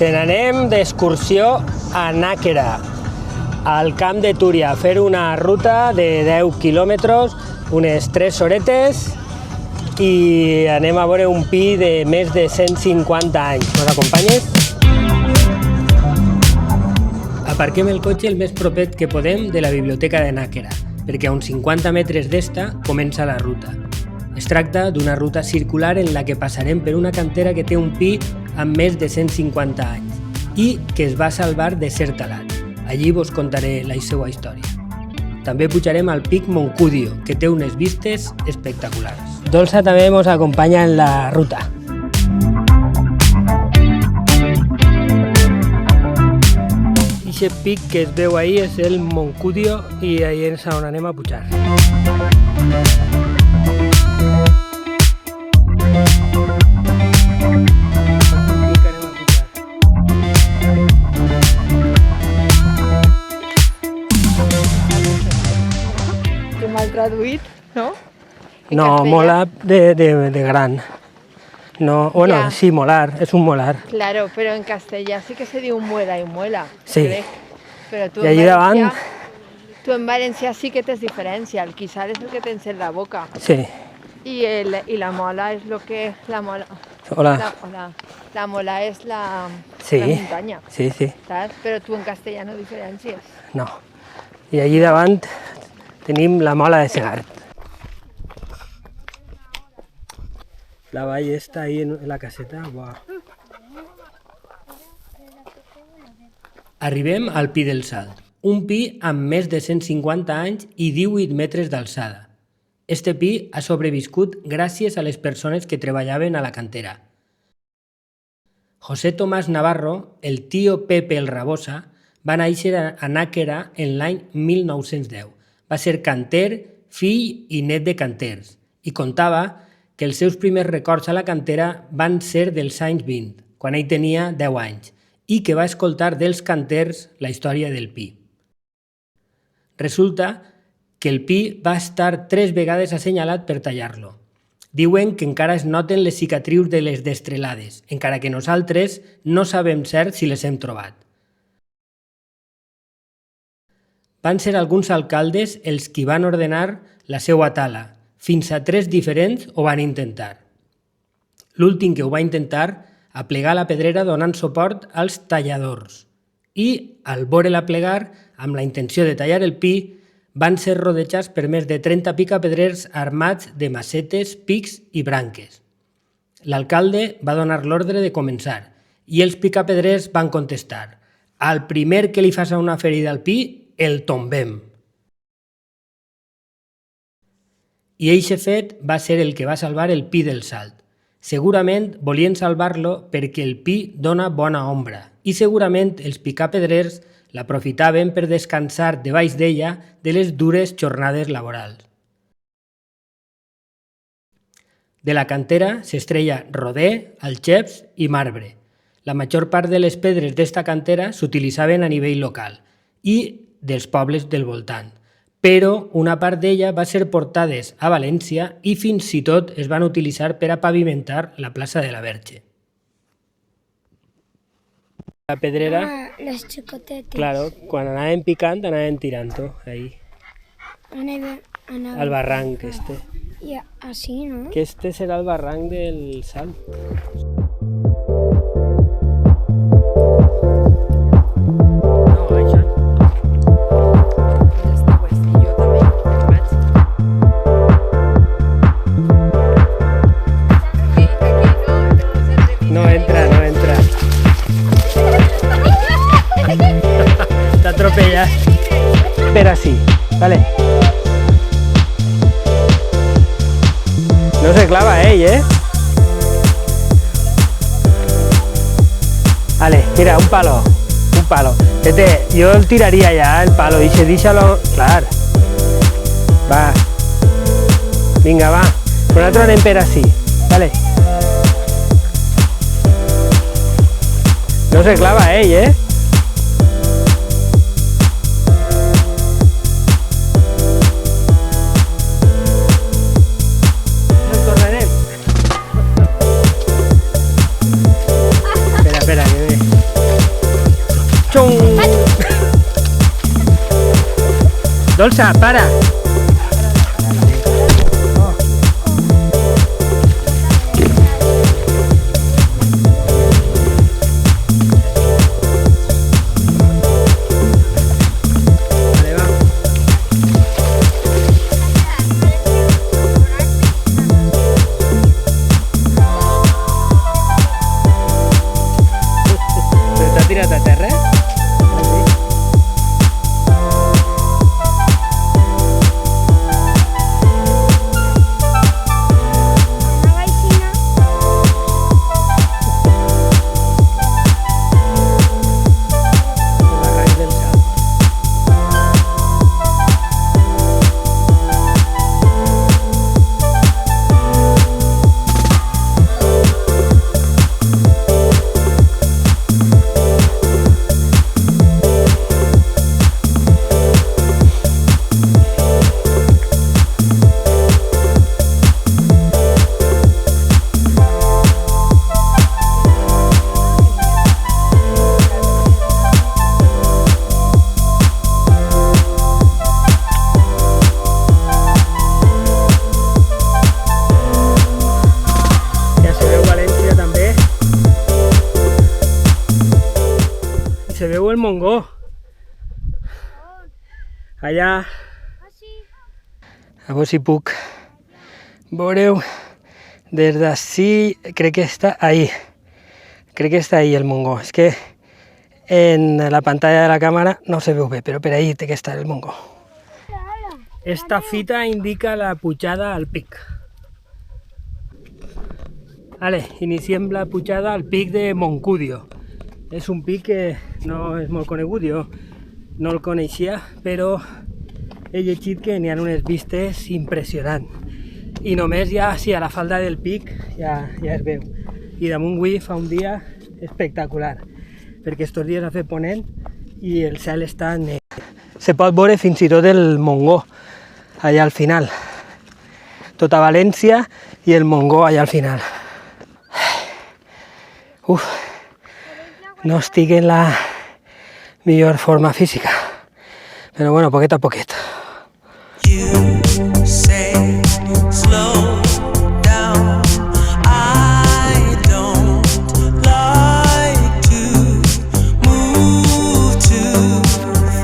Se n'anem d'excursió a Nàquera, al Camp de Túria, a fer una ruta de 10 quilòmetres, unes 3 horetes, i anem a veure un pi de més de 150 anys. Nos acompanyes? Aparquem el cotxe el més propet que podem de la biblioteca de Nàquera, perquè a uns 50 metres d'esta comença la ruta. Es tracta d'una ruta circular en la que passarem per una cantera que té un pi amb més de 150 anys i que es va salvar de ser talat. Allí vos contaré la seva història. També pujarem al pic Moncudio, que té unes vistes espectaculars. Dolça també ens acompanya en la ruta. Aquest pic que es veu ahí és el Moncudio i ahí és on anem a pujar. Mal traduït, ¿no? No, mola de gran. No, bueno, Ya. sí, molar, es un molar. Claro, pero en castellà sí que se diu muela i muela. Sí. crec. Però tu I allí davant... Tu en valencià sí que tens diferència. El quissar és el que tens en la boca. Sí, I la mola és lo que... La mola, hola. la mola és la Sí, muntanya. sí, sí, Saps? Però tu en castellà no diferències. no. I allí davant tenim la mola de Segart. La vall està ahí en la caseta. Uau. Arribem al Pi del Salt, un pi amb més de 150 anys i 18 metres d'alçada. Este pi ha sobreviscut gràcies a les persones que treballaven a la cantera. José Tomás Navarro, el tío Pepe el Rabosa, va néixer a Nàquera en l'any 1910. Va ser canter, fill i net de canters, i contava que els seus primers records a la cantera van ser dels anys 20, quan ell tenia 10 anys, i que va escoltar dels canters la història del pi. Resulta que el pi va estar 3 vegades assenyalat per tallar-lo. Diuen que encara es noten les cicatrius de les destrelades, encara que nosaltres no sabem cert si les hem trobat. Van ser alguns alcaldes els qui van ordenar la seva tala. Fins a 3 diferents ho van intentar. L'últim que ho va intentar, aplegar la pedrera donant suport als talladors. I, al veure-la plegar, amb la intenció de tallar el pi, van ser rodejats per més de 30 picapedrers armats de macetes, pics i branques. L'alcalde va donar l'ordre de començar i els picapedrers van contestar: al primer que li faci una ferida al pi, el tombem. I eixe fet va ser el que va salvar el Pi del Salt. Segurament volien salvar-lo perquè el pi dona bona ombra i segurament els picapedrers l'aprofitaven per descansar debaix d'ella de les dures jornades laborals. De la cantera s'estreia roder, alxeps i marbre. La major part de les pedres d'esta cantera s'utilitzaven a nivell local i dels pobles del voltant, però una part d'ella va ser portades a València i fins i tot es van utilitzar per a pavimentar la plaça de la Verge. La pedrera, Les xicotetes. claro, quan anàvem picant anàvem tirant-ho, ahí, al barranc este. I així, no? Que este serà el barranc del Salt. No entra. T'atropella. Espera así, vale. No se clava ell, Vale, mira, un palo. Tete, yo el tiraría ya, el palo, dice, díxalo, clar. Va. Vinga, va. Nosaltres anem per así, vale. No se clava ell, Nos tornarem. Espera, que ve. Dolça, para! Vale, va. Però t'ha tirat a terra? Se veu el Montgó. Allà. A veure si puc veureu des d'ací, crec que està ahí. Crec que està ahí el Montgó. És que en la pantalla de la càmera no se veu bé, però per ahí té que estar el Montgó. Esta fita indica la pujada al pic. Vale, iniciem la pujada al pic de Moncudio. És un pic que no és molt conegut, jo no el coneixia, però he llegit que n'hi ha unes vistes impressionants. I només ja, sí, a la falda del pic ja es veu. I damunt avui fa un dia espectacular, perquè estos dies ha fet ponent i el cel està negre. Se pot veure fins i tot el Montgó allà al final. Tota València i el Montgó allà al final. Uf. No estic en la millor forma física, però bueno, poquet a poquet. You say slow down. I don't like to move too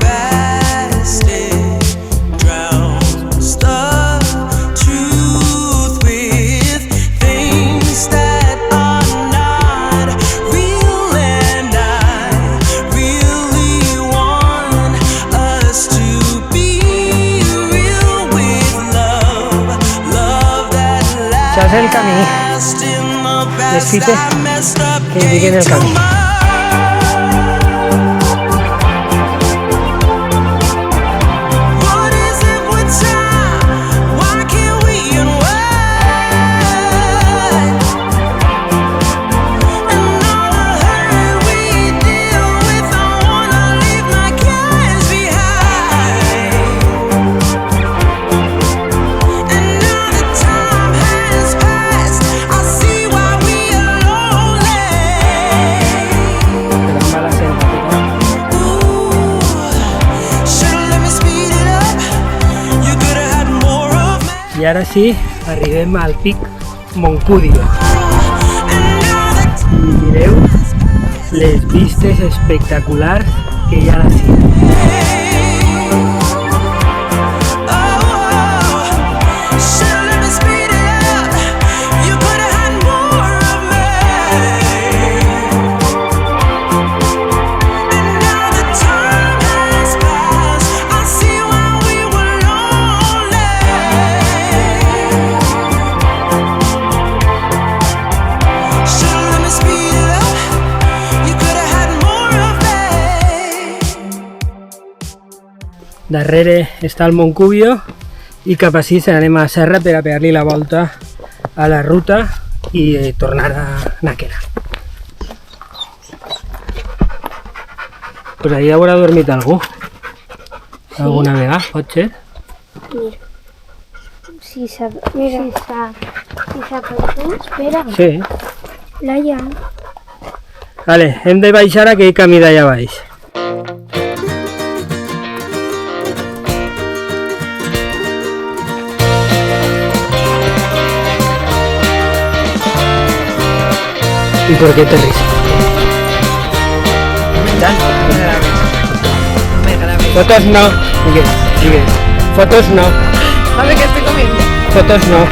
fast. It drowns the truth with things that are not real, and I really want us to be real with love, love that Saps el camí? lasts in the past. Necessite I messed up, que indiquen el gave too camí. much. What is it with time? Why can't we unwind? And all the hurt we deal with, I wanna leave my cares behind. And now that time has passed, I see why we are lonely. Però amb la senda, Ooh, should've let me speed it up. You could've had more of me. I ara sí, arribem al pic Moncudio. And now that I mireu les vistes espectaculars que hi ha a la cima. should've let me speed it up. You could've had more of me. And now that time has passed, I see why we were lonely. Should've let me speed it up. You could've had more of me. Darrere està el Moncudio i cap així se n'anem a la serra per a pegar-li la volta a la ruta i tornar a Nàquera. Pues ahí haurà dormit algú. Alguna vegada, pot ser? Si s'ha... Mira. Si s'ha perdut, espera. Sí. Laia. Vale, hem de baixar aquell camí d'allà baix. ¿Y por qué te ríes? No me grabes. Fotos no. Sigue. Fotos no. ¿Sabe que estoy comiendo? Fotos no.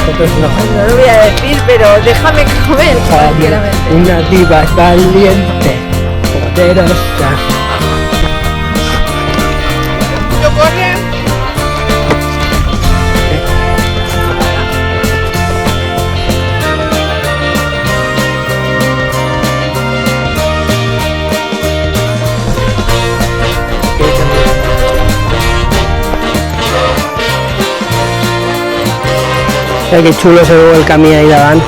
Fotos no. No lo voy a decir, pero déjame comer tranquilamente. Una diva valiente, poderosa. ¿Lo corre? Mira que xulo se veu el camí ahí davant.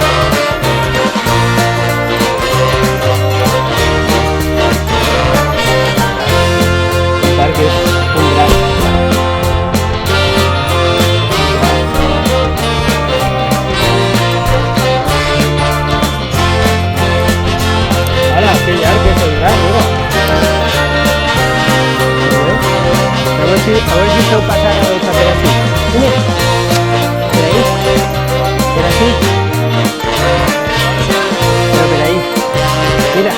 El parc és un drac. Ara, que llarg és el drac, mira. A ver si feu passar el paper así. Mira. Por ahí. Por así. Pero por ahí. Mira.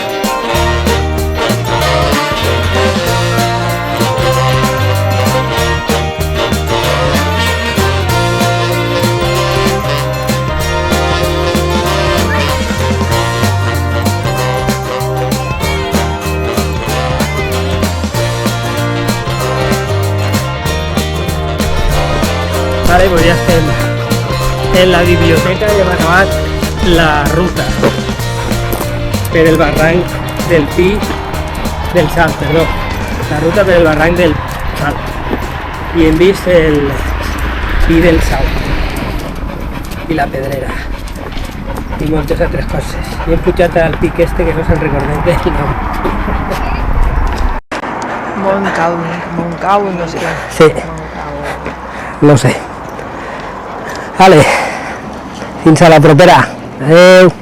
Vale, pues ya estem en la biblioteca i hem acabat la ruta per el barranc del Salt, perdó. La ruta per el barranc del Salt. I hem vist el Pi del Salt i la Pedrera i moltes altres coses. I hem pujat al pic este que no se'n recordem del nom. Montcau, no sé què. Sí, no sé. Vale, fins a la propera. Adeu.